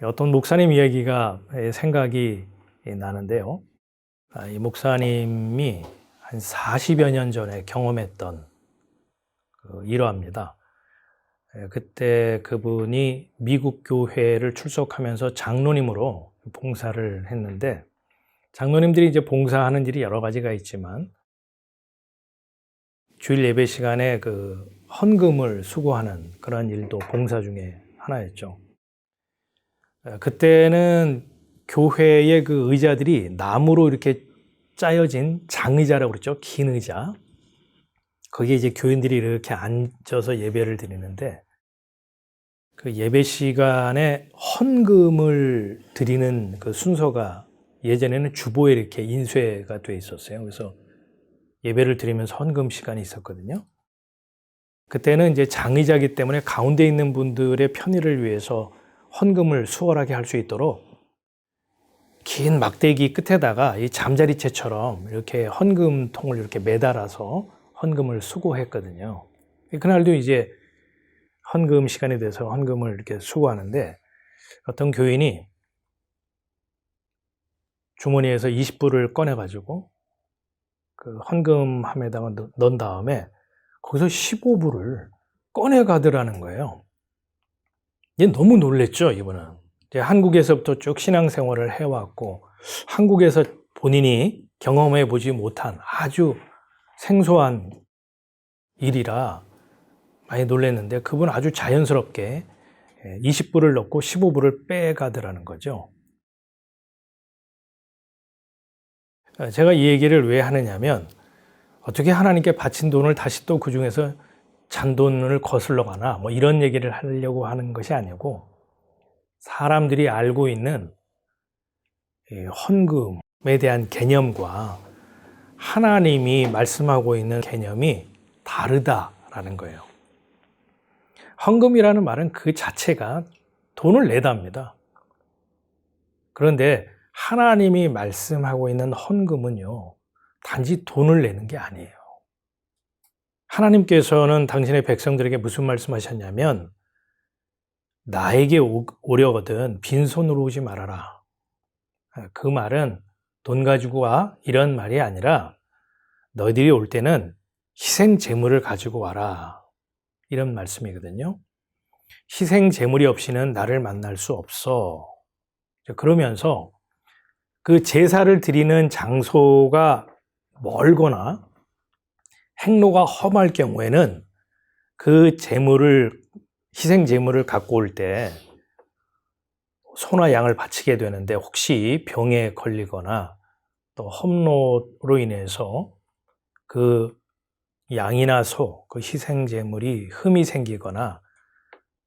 어떤 목사님 이야기가 생각이 나는데요. 이 목사님이 한 40여 년 전에 경험했던 일화입니다. 그때 그분이 미국 교회를 출석하면서 장로님으로 봉사를 했는데, 장로님들이 이제 봉사하는 일이 여러 가지가 있지만 주일 예배 시간에 그 헌금을 수고하는 그런 일도 봉사 중에 하나였죠. 그때는 교회의 그 의자들이 나무로 이렇게 짜여진 장의자라고 그랬죠. 긴 의자. 거기에 이제 교인들이 이렇게 앉아서 예배를 드리는데, 그 예배 시간에 헌금을 드리는 그 순서가 예전에는 주보에 이렇게 인쇄가 돼 있었어요. 그래서 예배를 드리면서 헌금 시간이 있었거든요. 그때는 이제 장의자이기 때문에 가운데 있는 분들의 편의를 위해서 헌금을 수월하게 할 수 있도록 긴 막대기 끝에다가 이 잠자리채처럼 이렇게 헌금통을 이렇게 매달아서 헌금을 수고했거든요. 그날도 이제 헌금 시간이 돼서 헌금을 이렇게 수고하는데, 어떤 교인이 주머니에서 20불을 꺼내가지고 그 헌금함에다가 넣은 다음에 거기서 15불을 꺼내가더라는 거예요. 얘 너무 놀랬죠, 이분은. 한국에서부터 쭉 신앙생활을 해왔고, 한국에서 본인이 경험해 보지 못한 아주 생소한 일이라 많이 놀랐는데, 그분 아주 자연스럽게 20불을 넣고 15불을 빼가더라는 거죠. 제가 이 얘기를 왜 하느냐면, 어떻게 하나님께 바친 돈을 다시 또 그 중에서 잔돈을 거슬러 가나, 뭐 이런 얘기를 하려고 하는 것이 아니고, 사람들이 알고 있는 헌금에 대한 개념과 하나님이 말씀하고 있는 개념이 다르다라는 거예요. 헌금이라는 말은 그 자체가 돈을 내답니다. 그런데 하나님이 말씀하고 있는 헌금은요, 단지 돈을 내는 게 아니에요. 하나님께서는 당신의 백성들에게 무슨 말씀하셨냐면, 나에게 오려거든 빈손으로 오지 말아라. 그 말은 돈 가지고 와 이런 말이 아니라, 너희들이 올 때는 희생 제물을 가지고 와라, 이런 말씀이거든요. 희생 제물이 없이는 나를 만날 수 없어. 그러면서 그 제사를 드리는 장소가 멀거나 행로가 험할 경우에는 그 희생 제물을 갖고 올 때 소나 양을 바치게 되는데, 혹시 병에 걸리거나 또 험로로 인해서 그 양이나 소, 그 희생 제물이 흠이 생기거나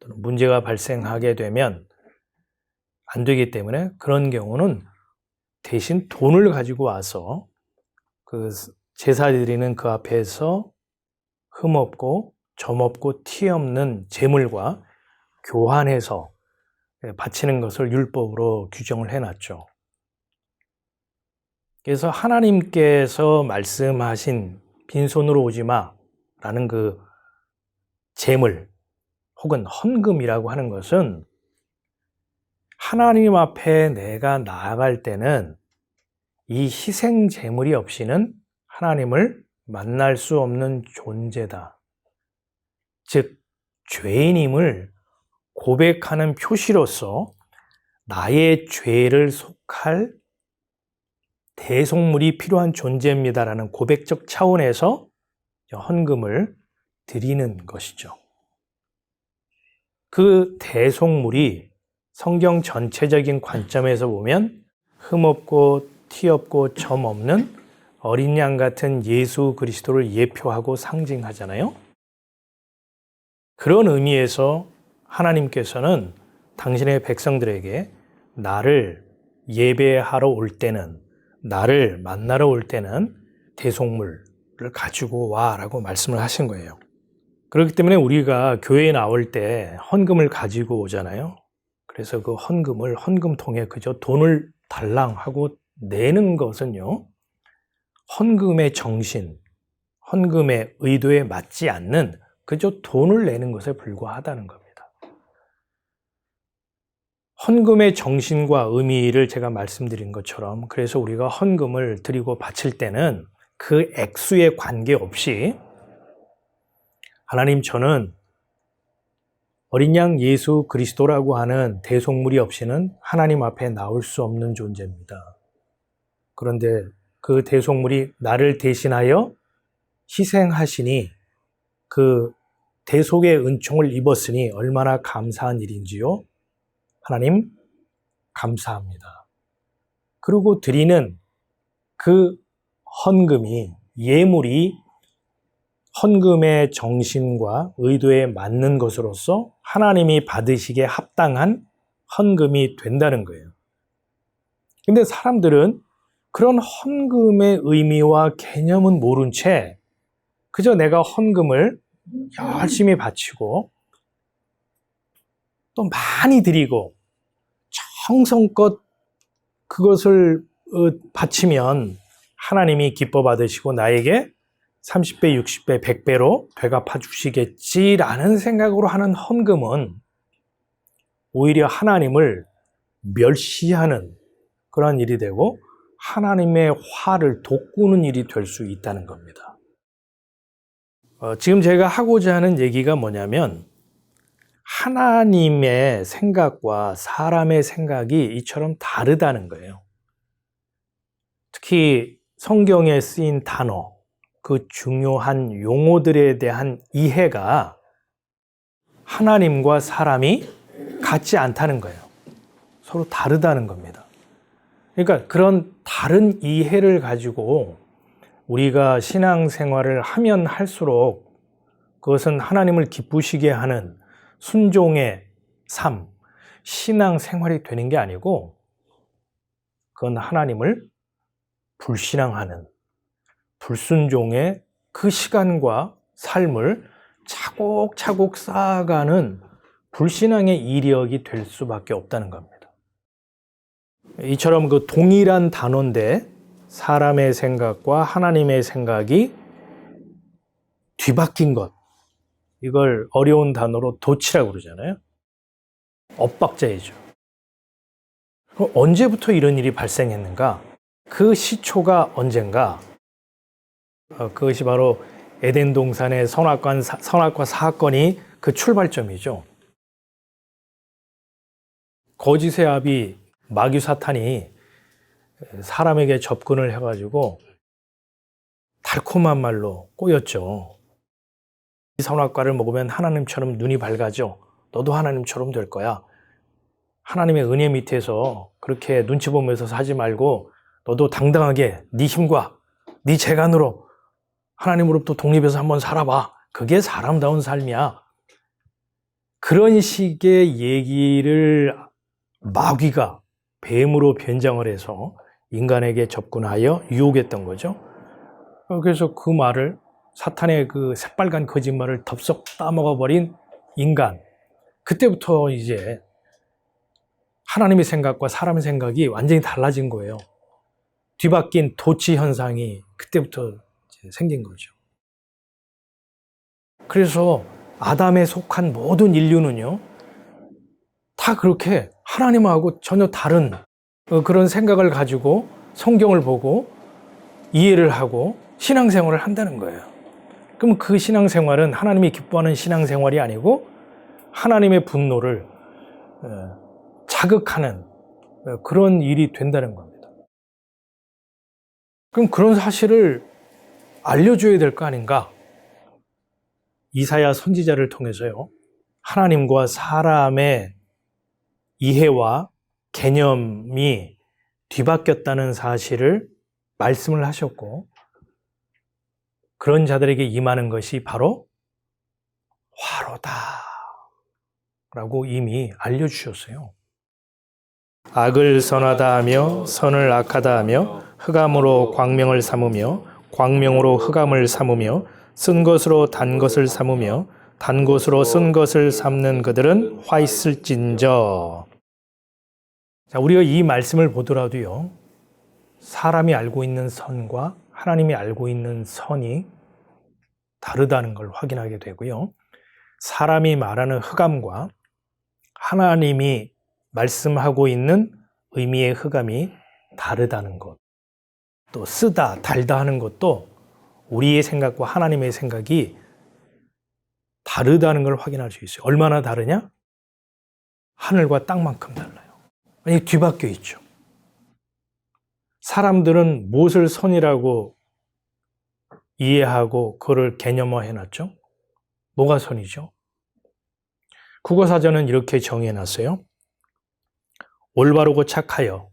또는 문제가 발생하게 되면 안 되기 때문에, 그런 경우는 대신 돈을 가지고 와서 그 제사 드리는 그 앞에서 흠 없고 점 없고 티 없는 제물과 교환해서 바치는 것을 율법으로 규정을 해놨죠. 그래서 하나님께서 말씀하신 빈손으로 오지 마라는 그 제물 혹은 헌금이라고 하는 것은, 하나님 앞에 내가 나아갈 때는 이 희생 제물이 없이는 하나님을 만날 수 없는 존재다. 즉, 죄인임을 고백하는 표시로서 나의 죄를 속할 대속물이 필요한 존재입니다라는 고백적 차원에서 헌금을 드리는 것이죠. 그 대속물이 성경 전체적인 관점에서 보면 흠없고 티 없고 점 없는 어린 양 같은 예수 그리스도를 예표하고 상징하잖아요. 그런 의미에서 하나님께서는 당신의 백성들에게 나를 예배하러 올 때는, 나를 만나러 올 때는 대속물을 가지고 와라고 말씀을 하신 거예요. 그렇기 때문에 우리가 교회에 나올 때 헌금을 가지고 오잖아요. 그래서 그 헌금을 헌금통에 그저 돈을 달랑 하고 내는 것은요, 헌금의 정신, 헌금의 의도에 맞지 않는 그저 돈을 내는 것에 불과하다는 겁니다. 헌금의 정신과 의미를 제가 말씀드린 것처럼, 그래서 우리가 헌금을 드리고 바칠 때는 그 액수에 관계없이 하나님, 저는 어린 양 예수 그리스도라고 하는 대속물이 없이는 하나님 앞에 나올 수 없는 존재입니다. 그런데 그 대속물이 나를 대신하여 희생하시니 그 대속의 은총을 입었으니 얼마나 감사한 일인지요. 하나님, 감사합니다. 그리고 드리는 그 헌금이, 예물이 헌금의 정신과 의도에 맞는 것으로서 하나님이 받으시기에 합당한 헌금이 된다는 거예요. 근데 사람들은 그런 헌금의 의미와 개념은 모른 채 그저 내가 헌금을 열심히 바치고 또 많이 드리고 정성껏 그것을 바치면 하나님이 기뻐 받으시고 나에게 30배, 60배, 100배로 되갚아 주시겠지라는 생각으로 하는 헌금은 오히려 하나님을 멸시하는 그런 일이 되고 하나님의 화를 돋구는 일이 될 수 있다는 겁니다. 지금 제가 하고자 하는 얘기가 뭐냐면, 하나님의 생각과 사람의 생각이 이처럼 다르다는 거예요. 특히 성경에 쓰인 단어, 그 중요한 용어들에 대한 이해가 하나님과 사람이 같지 않다는 거예요. 서로 다르다는 겁니다. 그러니까 그런 다른 이해를 가지고 우리가 신앙생활을 하면 할수록 그것은 하나님을 기쁘시게 하는 순종의 삶, 신앙생활이 되는 게 아니고 그건 하나님을 불신앙하는 불순종의 그 시간과 삶을 차곡차곡 쌓아가는 불신앙의 이력이 될 수밖에 없다는 겁니다. 이처럼 그 동일한 단어인데 사람의 생각과 하나님의 생각이 뒤바뀐 것, 이걸 어려운 단어로 도치라고 그러잖아요. 엇박자이죠. 그럼 언제부터 이런 일이 발생했는가? 그 시초가 언젠가? 그것이 바로 에덴 동산의 선악과 사건이 그 출발점이죠. 거짓의 아비 마귀 사탄이 사람에게 접근을 해가지고 달콤한 말로 꼬였죠. 이 선악과를 먹으면 하나님처럼 눈이 밝아져. 너도 하나님처럼 될 거야. 하나님의 은혜 밑에서 그렇게 눈치 보면서 사지 말고 너도 당당하게 네 힘과 네 재간으로 하나님으로부터 독립해서 한번 살아봐. 그게 사람다운 삶이야. 그런 식의 얘기를 마귀가 뱀으로 변장을 해서 인간에게 접근하여 유혹했던 거죠. 그래서 그 말을, 사탄의 그 새빨간 거짓말을 덥석 따먹어버린 인간, 그때부터 이제 하나님의 생각과 사람의 생각이 완전히 달라진 거예요. 뒤바뀐 도치 현상이 그때부터 생긴 거죠. 그래서 아담에 속한 모든 인류는요, 다 그렇게 하나님하고 전혀 다른 그런 생각을 가지고 성경을 보고 이해를 하고 신앙생활을 한다는 거예요. 그럼 그 신앙생활은 하나님이 기뻐하는 신앙생활이 아니고 하나님의 분노를 자극하는 그런 일이 된다는 겁니다. 그럼 그런 사실을 알려줘야 될 거 아닌가? 이사야 선지자를 통해서요, 하나님과 사람의 이해와 개념이 뒤바뀌었다는 사실을 말씀을 하셨고, 그런 자들에게 임하는 것이 바로 화로다 라고 이미 알려주셨어요. 악을 선하다 하며 선을 악하다 하며 흑암으로 광명을 삼으며 광명으로 흑암을 삼으며 쓴 것으로 단 것을 삼으며 단 것으로 쓴 것을 삼는 그들은 화 있을진저. 자, 우리가 이 말씀을 보더라도요, 사람이 알고 있는 선과 하나님이 알고 있는 선이 다르다는 걸 확인하게 되고요. 사람이 말하는 흑암과 하나님이 말씀하고 있는 의미의 흑암이 다르다는 것. 또 쓰다, 달다 하는 것도 우리의 생각과 하나님의 생각이 다르다는 걸 확인할 수 있어요. 얼마나 다르냐? 하늘과 땅만큼 달라요. 아니, 뒤바뀌어 있죠. 사람들은 무엇을 선이라고 이해하고 그거를 개념화해 놨죠? 뭐가 선이죠? 국어사전은 이렇게 정의해 놨어요. 올바르고 착하여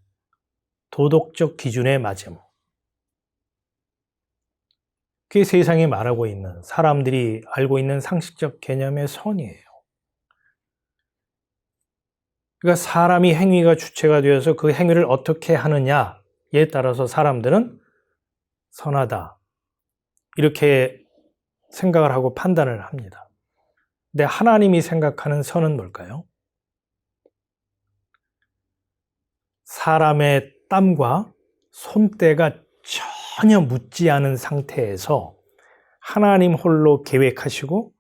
도덕적 기준에 맞음. 그게 세상이 말하고 있는, 사람들이 알고 있는 상식적 개념의 선이에요. 그러니까 사람이 행위가 주체가 되어서 그 행위를 어떻게 하느냐에 따라서 사람들은 선하다, 이렇게 생각을 하고 판단을 합니다. 근데 하나님이 생각하는 선은 뭘까요? 사람의 땀과 손때가 전혀 묻지 않은 상태에서 하나님 홀로 계획하시고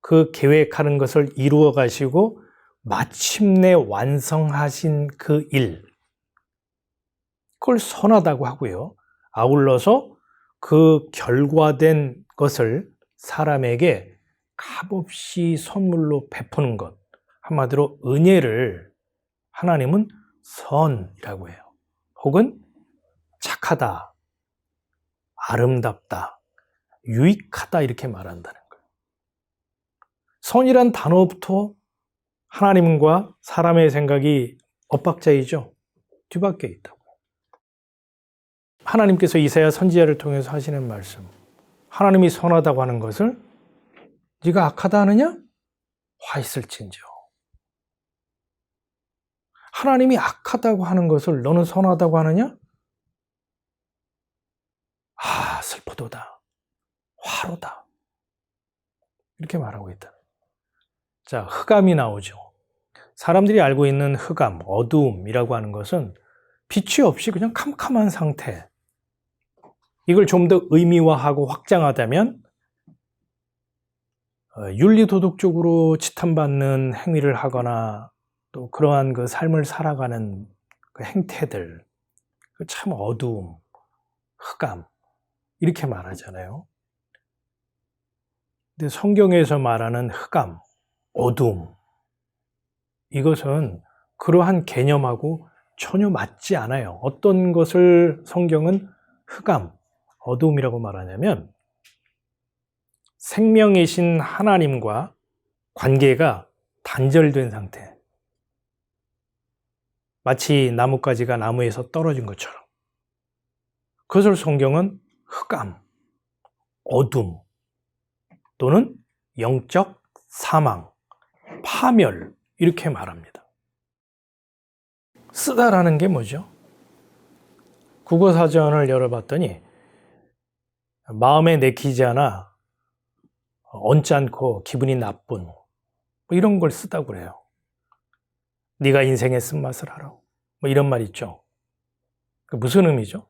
그 계획하는 것을 이루어 가시고 마침내 완성하신 그 일, 그걸 선하다고 하고요. 아울러서 그 결과된 것을 사람에게 값없이 선물로 베푸는 것, 한마디로 은혜를 하나님은 선이라고 해요. 혹은 착하다, 아름답다, 유익하다, 이렇게 말한다는 거예요. 선이란 단어부터 하나님과 사람의 생각이 엇박자이죠. 뒤바뀌어 있다고. 하나님께서 이사야 선지자를 통해서 하시는 말씀, 하나님이 선하다고 하는 것을 네가 악하다 하느냐? 화 있을진저. 하나님이 악하다고 하는 것을 너는 선하다고 하느냐? 아, 슬프도다, 화로다, 이렇게 말하고 있다. 자, 흑암이 나오죠. 사람들이 알고 있는 흑암, 어두움이라고 하는 것은 빛이 없이 그냥 캄캄한 상태. 이걸 좀 더 의미화하고 확장하자면 윤리도덕적으로 지탄받는 행위를 하거나 또 그러한 그 삶을 살아가는 그 행태들, 참 어두움, 흑암, 이렇게 말하잖아요. 근데 성경에서 말하는 흑암, 어두움, 이것은 그러한 개념하고 전혀 맞지 않아요. 어떤 것을 성경은 흑암, 어두움이라고 말하냐면 생명이신 하나님과 관계가 단절된 상태. 마치 나뭇가지가 나무에서 떨어진 것처럼. 그것을 성경은 흑암, 어둠, 또는 영적 사망, 파멸, 이렇게 말합니다. 쓰다라는 게 뭐죠? 국어사전을 열어봤더니 마음에 내키지 않아 언짢고 기분이 나쁜, 뭐 이런 걸 쓰다고 그래요. 네가 인생의 쓴맛을 알아, 뭐 이런 말 있죠. 무슨 의미죠?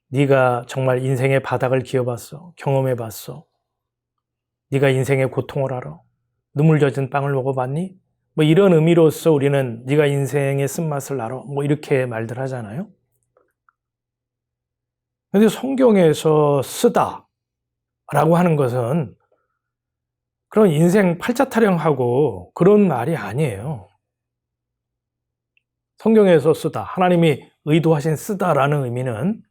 네가 정말 인생의 바닥을 기어봤어, 경험해봤어, 네가 인생의 고통을 알아, 눈물 젖은 빵을 먹어봤니? 뭐 이런 의미로서 우리는 네가 인생의 쓴맛을 알아, 뭐 이렇게 말들 하잖아요. 그런데 성경에서 쓰다 라고 하는 것은 그런 인생 팔자 타령하고 그런 말이 아니에요. 성경에서 쓰다, 하나님이 의도하신 쓰다라는 의미는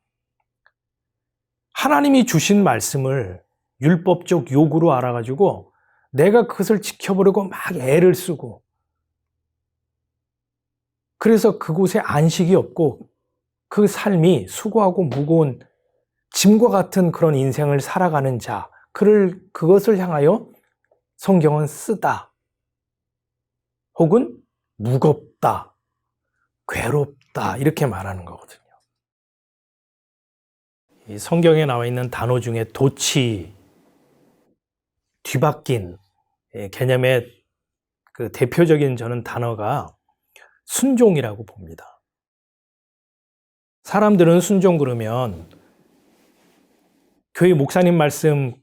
하나님이 주신 말씀을 율법적 요구로 알아가지고 내가 그것을 지켜보려고 막 애를 쓰고, 그래서 그곳에 안식이 없고 그 삶이 수고하고 무거운 짐과 같은 그런 인생을 살아가는 자, 그것을 향하여 성경은 쓰다, 혹은 무겁다, 괴롭다, 이렇게 말하는 거거든요. 이 성경에 나와 있는 단어 중에 도치, 뒤바뀐 개념의 그 대표적인 저는 단어가 순종이라고 봅니다. 사람들은 순종 그러면 교회 목사님 말씀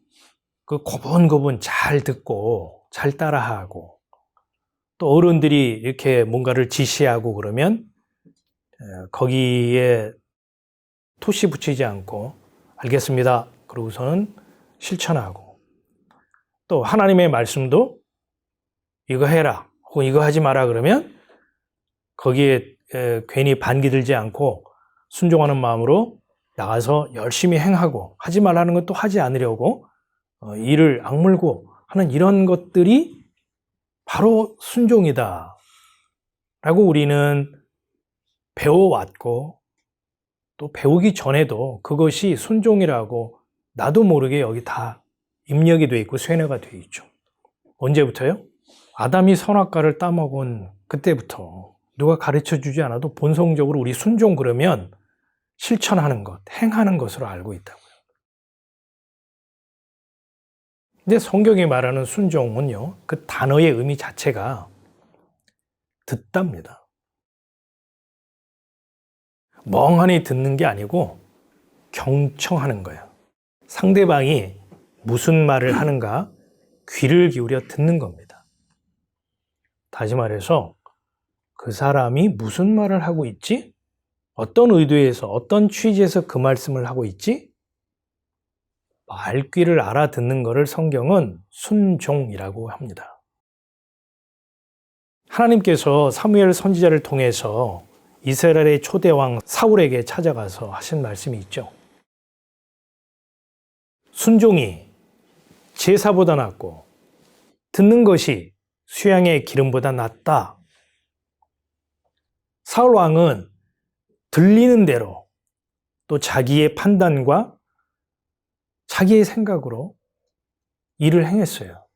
그 고분고분 잘 듣고 잘 따라하고, 또 어른들이 이렇게 뭔가를 지시하고 그러면 거기에 토시 붙이지 않고 알겠습니다. 그러고서는 실천하고, 또 하나님의 말씀도 이거 해라 혹은 이거 하지 마라 그러면 거기에 괜히 반기 들지 않고 순종하는 마음으로 나가서 열심히 행하고, 하지 말라는 것도 하지 않으려고 이를 악물고 하는 이런 것들이 바로 순종이다 라고 우리는 배워왔고, 또 배우기 전에도 그것이 순종이라고 나도 모르게 여기 다 입력이 돼 있고 쇠뇌가 돼 있죠. 언제부터요? 아담이 선악과를 따먹은 그때부터 누가 가르쳐 주지 않아도 본성적으로 우리 순종 그러면 실천하는 것, 행하는 것으로 알고 있다고요. 근데 성경이 말하는 순종은요, 그 단어의 의미 자체가 듣답니다. 멍하니 듣는 게 아니고 경청하는 거예요. 상대방이 무슨 말을 하는가 귀를 기울여 듣는 겁니다. 다시 말해서 그 사람이 무슨 말을 하고 있지? 어떤 의도에서, 어떤 취지에서 그 말씀을 하고 있지? 말귀를 알아듣는 것을 성경은 순종이라고 합니다. 하나님께서 사무엘 선지자를 통해서 이스라엘의 초대왕 사울에게 찾아가서 하신 말씀이 있죠. 순종이 제사보다 낫고 듣는 것이 수양의 기름보다 낫다. 사울 왕은 들리는 대로 또 자기의 판단과 자기의 생각으로 일을 행했어요.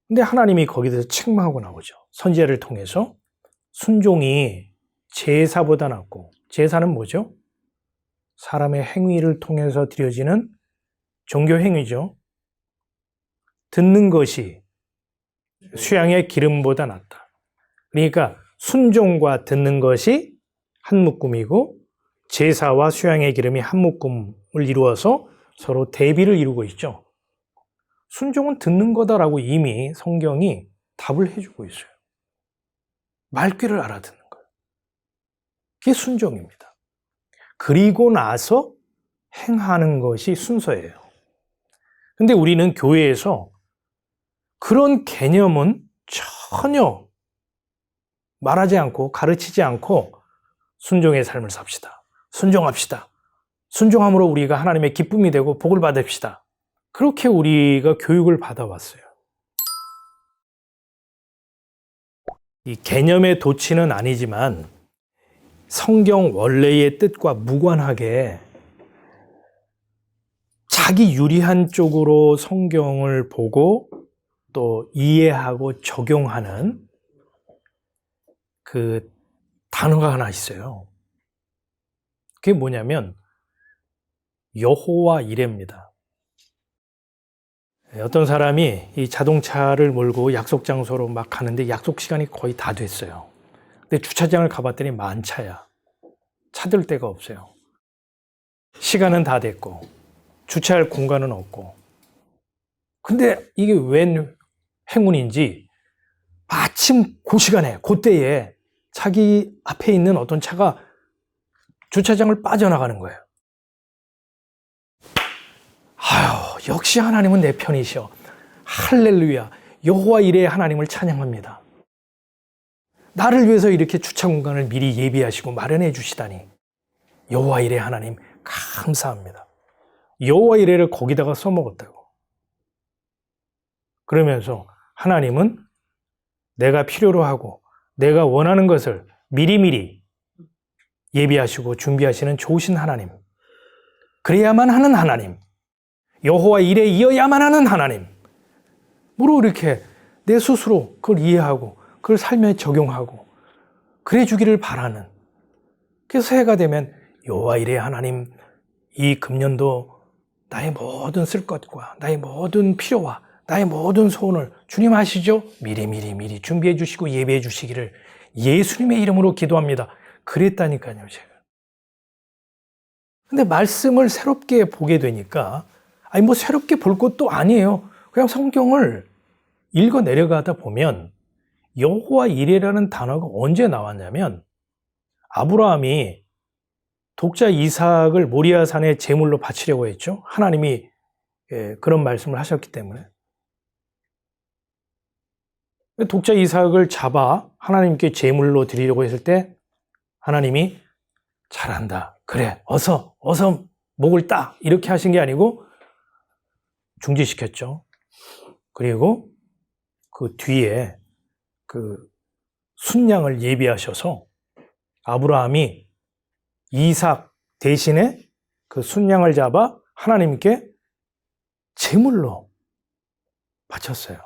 근데 하나님이 거기에 대해서 책망하고 나오죠. 선지자를 통해서 순종이 제사보다 낫고, 제사는 뭐죠? 사람의 행위를 통해서 드려지는 종교 행위죠. 듣는 것이 수양의 기름보다 낫다. 그러니까 순종과 듣는 것이 한 묶음이고 제사와 수양의 기름이 한 묶음을 이루어서 서로 대비를 이루고 있죠. 순종은 듣는 거다라고 이미 성경이 답을 해주고 있어요. 말귀를 알아듣는 거예요. 그게 순종입니다. 그리고 나서 행하는 것이 순서예요. 근데 우리는 교회에서 그런 개념은 전혀 말하지 않고 가르치지 않고 순종의 삶을 삽시다. 순종합시다. 순종함으로 우리가 하나님의 기쁨이 되고 복을 받읍시다. 그렇게 우리가 교육을 받아왔어요. 이 개념의 도치는 아니지만 성경 원래의 뜻과 무관하게 자기 유리한 쪽으로 성경을 보고 또 이해하고 적용하는 그 단어가 하나 있어요. 그게 뭐냐면 여호와 이레입니다. 어떤 사람이 이 자동차를 몰고 약속 장소로 막 가는데 약속 시간이 거의 다 됐어요. 근데 주차장을 가봤더니 만차야. 찾을 데가 없어요. 시간은 다 됐고 주차할 공간은 없고. 근데 이게 웬 행운인지 마침 그 시간에, 그때에 자기 앞에 있는 어떤 차가 주차장을 빠져나가는 거예요. 아유, 역시 하나님은 내 편이시여. 할렐루야. 여호와 이레의 하나님을 찬양합니다. 나를 위해서 이렇게 주차 공간을 미리 예비하시고 마련해 주시다니. 여호와 이레의 하나님 감사합니다. 여호와 이레를 거기다가 써먹었다고. 그러면서 하나님은 내가 필요로 하고 내가 원하는 것을 미리미리 예비하시고 준비하시는 좋으신 하나님. 그래야만 하는 하나님. 여호와 일에 이어야만 하는 하나님. 뭐로 이렇게 내 스스로 그걸 이해하고 그걸 삶에 적용하고 그래 주기를 바라는. 그래서 해가 되면 여호와 일에 하나님, 이 금년도 나의 모든 쓸 것과 나의 모든 필요와 나의 모든 소원을 주님 아시죠? 미리 준비해 주시고 예배해 주시기를 예수님의 이름으로 기도합니다. 그랬다니까요, 제가. 근데 말씀을 새롭게 보게 되니까, 아니 뭐 새롭게 볼 것도 아니에요. 그냥 성경을 읽어 내려가다 보면 여호와 이레라는 단어가 언제 나왔냐면 아브라함이 독자 이삭을 모리아산에 제물로 바치려고 했죠. 하나님이 그런 말씀을 하셨기 때문에. 독자 이삭을 잡아 하나님께 제물로 드리려고 했을 때 하나님이 잘한다. 그래, 어서 목을 따. 이렇게 하신 게 아니고 중지시켰죠. 그리고 그 뒤에 그 순양을 예비하셔서 아브라함이 이삭 대신에 그 순양을 잡아 하나님께 제물로 바쳤어요.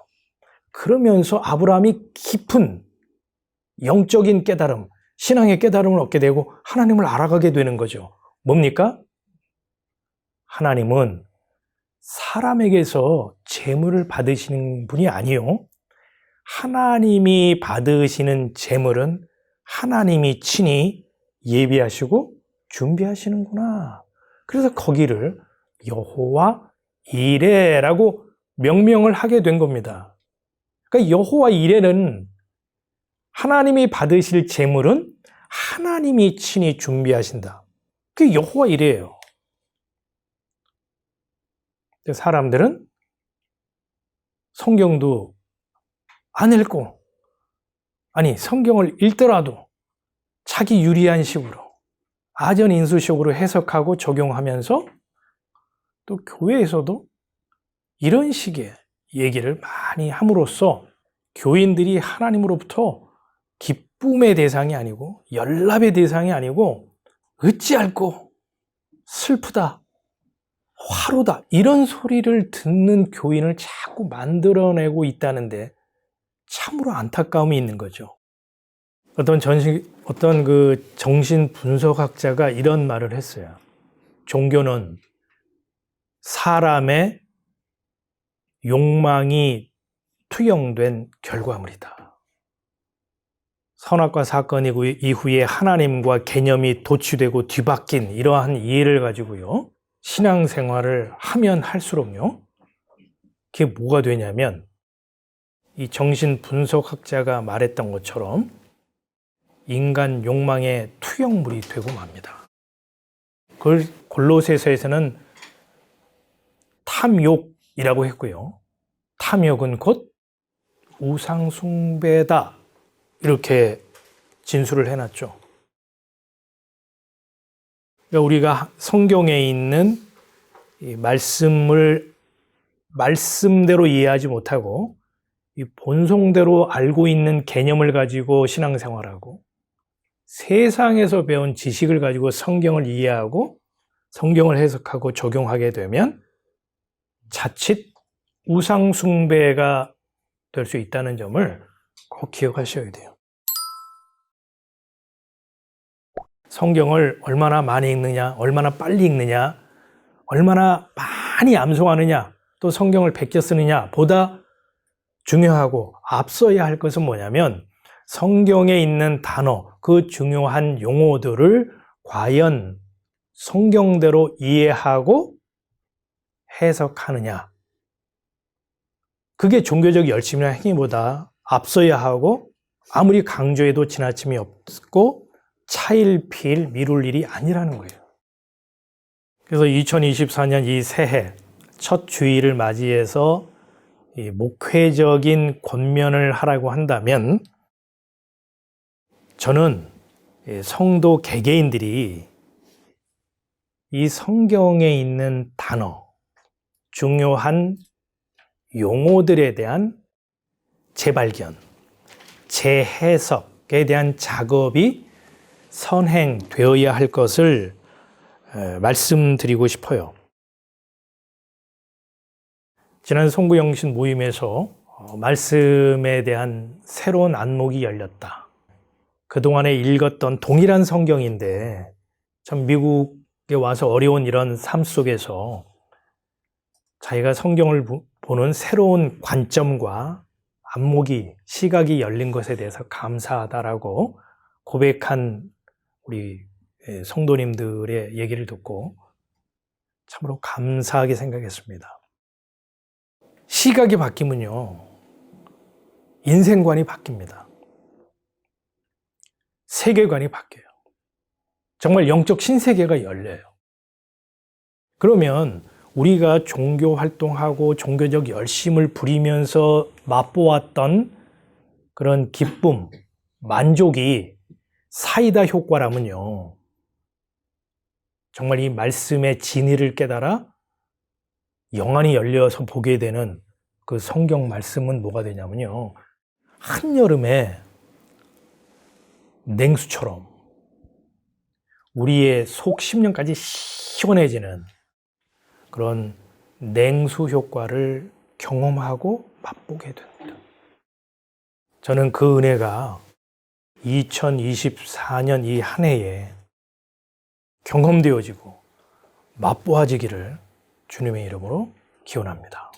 그러면서 아브라함이 깊은 영적인 깨달음, 신앙의 깨달음을 얻게 되고 하나님을 알아가게 되는 거죠. 뭡니까? 하나님은 사람에게서 제물을 받으시는 분이 아니요. 하나님이 받으시는 제물은 하나님이 친히 예비하시고 준비하시는구나. 그래서 거기를 여호와 이레라고 명명을 하게 된 겁니다. 그러니까 여호와 이레는 하나님이 받으실 제물은 하나님이 친히 준비하신다. 그게 여호와 이레예요. 사람들은 성경도 안 읽고, 아니 성경을 읽더라도 자기 유리한 식으로 아전인수식으로 해석하고 적용하면서 또 교회에서도 이런 식의 얘기를 많이 함으로써 교인들이 하나님으로부터 기쁨의 대상이 아니고 연락의 대상이 아니고 어찌할꼬 슬프다, 화로다 이런 소리를 듣는 교인을 자꾸 만들어내고 있다는데 참으로 안타까움이 있는 거죠. 어떤 그 정신 분석학자가 이런 말을 했어요. 종교는 사람의 욕망이 투영된 결과물이다. 선악과 사건 이후에 하나님과 개념이 도취되고 뒤바뀐 이러한 이해를 가지고요. 신앙생활을 하면 할수록요. 그게 뭐가 되냐면 이 정신 분석학자가 말했던 것처럼 인간 욕망의 투영물이 되고 맙니다. 그걸 골로새서에서는 탐욕이라고 했고요. 탐욕은 곧 우상숭배다. 이렇게 진술을 해놨죠. 그러니까 우리가 성경에 있는 이 말씀을 말씀대로 이해하지 못하고 이 본성대로 알고 있는 개념을 가지고 신앙생활하고 세상에서 배운 지식을 가지고 성경을 이해하고 성경을 해석하고 적용하게 되면 자칫 우상숭배가 될 수 있다는 점을 꼭 기억하셔야 돼요. 성경을 얼마나 많이 읽느냐, 얼마나 빨리 읽느냐, 얼마나 많이 암송하느냐, 또 성경을 베껴 쓰느냐 보다 중요하고 앞서야 할 것은 뭐냐면 성경에 있는 단어, 그 중요한 용어들을 과연 성경대로 이해하고 해석하느냐. 그게 종교적 열심이나 행위보다 앞서야 하고 아무리 강조해도 지나침이 없고 차일피일 미룰 일이 아니라는 거예요. 그래서 2024년 이 새해 첫 주일을 맞이해서 이 목회적인 권면을 하라고 한다면 저는 성도 개개인들이 이 성경에 있는 단어, 중요한 용어들에 대한 재발견, 재해석에 대한 작업이 선행되어야 할 것을 말씀드리고 싶어요. 지난 송구영신 모임에서 말씀에 대한 새로운 안목이 열렸다. 그동안에 읽었던 동일한 성경인데 참 미국에 와서 어려운 이런 삶 속에서 자기가 성경을 보는 새로운 관점과 안목이, 시각이 열린 것에 대해서 감사하다라고 고백한 우리 성도님들의 얘기를 듣고 참으로 감사하게 생각했습니다. 시각이 바뀌면요, 인생관이 바뀝니다. 세계관이 바뀌어요. 정말 영적 신세계가 열려요. 그러면 우리가 종교 활동하고 종교적 열심을 부리면서 맛보았던 그런 기쁨, 만족이 사이다 효과라면요. 정말 이 말씀의 진리를 깨달아 영안이 열려서 보게 되는 그 성경 말씀은 뭐가 되냐면요. 한여름에 냉수처럼 우리의 속 심령까지 시원해지는 그런 냉수 효과를 경험하고 맛보게 됩니다. 저는 그 은혜가 2024년 이 한 해에 경험되어지고 맛보아지기를 주님의 이름으로 기원합니다.